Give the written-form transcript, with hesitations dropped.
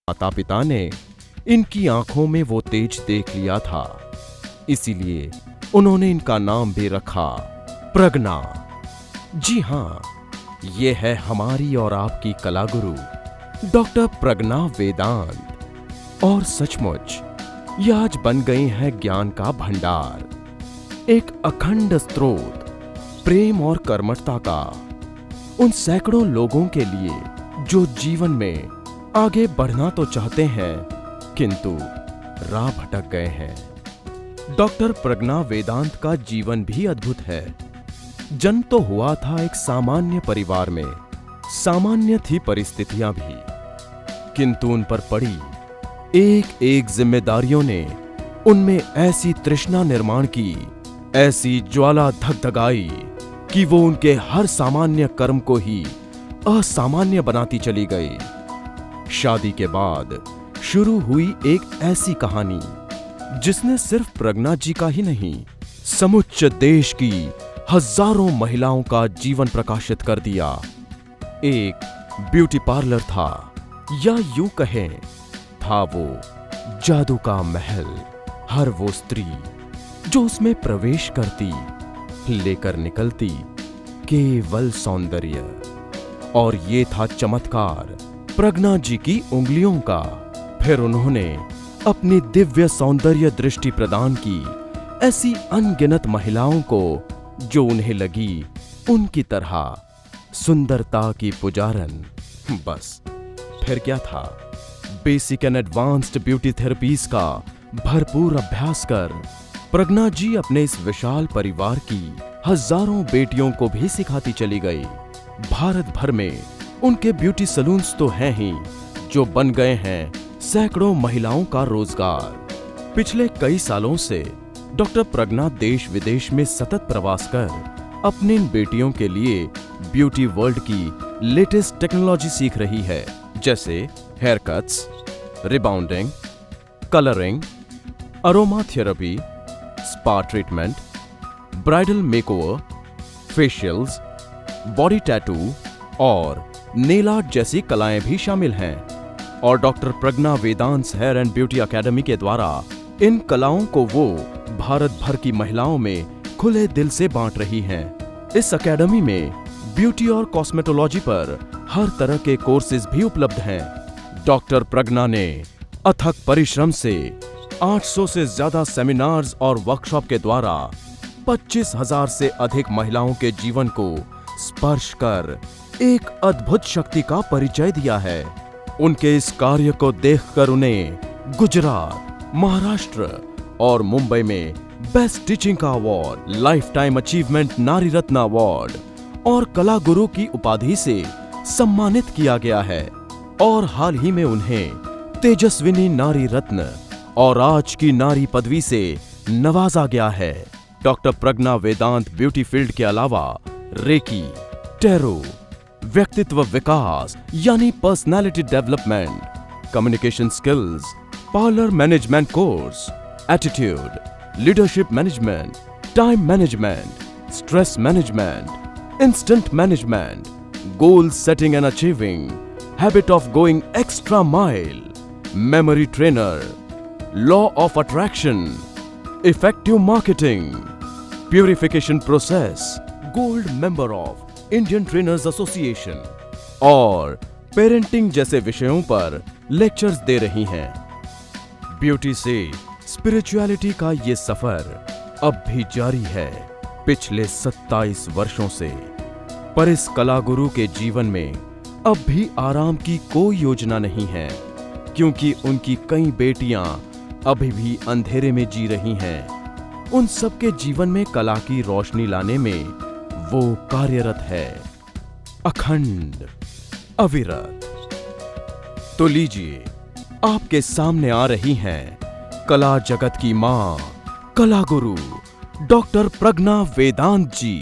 माता पिता ने इनकी आंखों में वो तेज देख लिया था, इसीलिए उन्होंने इनका नाम भी रखा प्रज्ञा। जी हां, ये है हमारी और आपकी कला गुरु डॉक्टर प्रज्ञा वेदांत। और सचमुच ये आज बन गई हैं ज्ञान का भंडार, एक अखंड स्रोत प्रेम और कर्मठता का उन सैकड़ों लोगों के लिए जो जीवन में आगे बढ़ना तो चाहते हैं किंतु राह भटक गए हैं। डॉक्टर प्रज्ञा वेदांत का जीवन भी अद्भुत है। जन्म तो हुआ था एक सामान्य परिवार में, सामान्य थी परिस्थितियां भी, किंतु उन पर पड़ी एक एक जिम्मेदारियों ने उनमें ऐसी तृष्णा निर्माण की, ऐसी ज्वाला धगधगाई कि वो उनके हर सामान्य कर्म को ही असामान्य बनाती चली गई। शादी के बाद शुरू हुई एक ऐसी कहानी जिसने सिर्फ प्रज्ञा जी का ही नहीं, समुच्च देश की हजारों महिलाओं का जीवन प्रकाशित कर दिया। एक ब्यूटी पार्लर था, या यूं कहें था वो जादू का महल। हर वो स्त्री जो उसमें प्रवेश करती लेकर निकलती केवल सौंदर्य, और ये था चमत्कार प्रज्ञा जी की उंगलियों का। फिर उन्होंने अपनी दिव्य सौंदर्य दृष्टि प्रदान की ऐसी अनगिनत महिलाओं को जो उन्हें लगी उनकी तरह सुंदरता की पुजारन। बस फिर क्या था, basic and advanced beauty therapies का भरपूर अभ्यास कर प्रज्ञा जी अपने इस विशाल परिवार की हजारों बेटियों को भी सिखाती चली गई। भारत भर में उनके ब्यूटी सलून्स तो हैं ही, जो बन गए हैं सैकड़ों महिलाओं का रोजगार। पिछले कई सालों से डॉक्टर प्रज्ञा देश विदेश में सतत प्रवास कर अपनी इन बेटियों के लिए ब्यूटी वर्ल्ड की लेटेस्ट टेक्नोलॉजी सीख रही है, जैसे hair cuts, rebounding, colouring, aroma therapy, spa treatment, bridal makeover, facials, body tattoo और नेल आर्ट जैसी कलाएं भी शामिल हैं। और doctor Pragya Vedant hair and beauty academy के द्वारा इन कलाओं को वो भारत भर की महिलाओं में खुले दिल से बांट रही हैं। इस एकेडमी में ब्यूटी और कॉस्मेटोलॉजी पर हर तरह के कोर्सेज भी उपलब्ध हैं। डॉक्टर प्रज्ञा ने अथक परिश्रम से 800 से ज्यादा सेमिनार्स और वर्कशॉप के द्वारा 25,000 से अधिक महिलाओं के जीवन को स्पर्श कर एक अद्भुत शक्ति का परिचय दिया है। उनके इस कार्य को देखकर उन्हें गुजरात, महाराष्ट्र और मुंबई में बेस्ट टीचिंग का अवार्ड, लाइफ टाइम अचीवमेंट नारी रत्न अवार्ड और कला गुरु की उपाधि से सम्मानित किया गया है। और हाल ही में उन्हें तेजस्विनी नारी रत्न और आज की नारी पदवी से नवाजा गया है। डॉक्टर प्रज्ञा वेदांत ब्यूटी फील्ड के अलावा रेकी, टैरो, व्यक्तित्व विकास यानी personality development, communication skills, parlour management course, attitude, leadership management, time management, stress management, instant management, goal setting and achieving, habit of going extra mile, memory trainer, law of attraction, effective marketing, purification process, gold member of Indian trainers association और parenting जैसे विषयों पर lectures दे रही हैं। Beauty से spirituality का ये सफर अब भी जारी है पिछले 27 वर्षों से। पर इस कला गुरु के जीवन में अब भी आराम की कोई योजना नहीं है, क्योंकि उनकी कई बेटियां अभी भी अंधेरे में जी रही हैं। उन सबके जीवन में कला की रोशनी लाने में वो कार्यरत है, अखंड, अविरत। तो लीजिए, आपके सामने आ रही हैं कला जगत की मां, कला गुरु डॉक्टर प्रज्ञा वेदांत जी।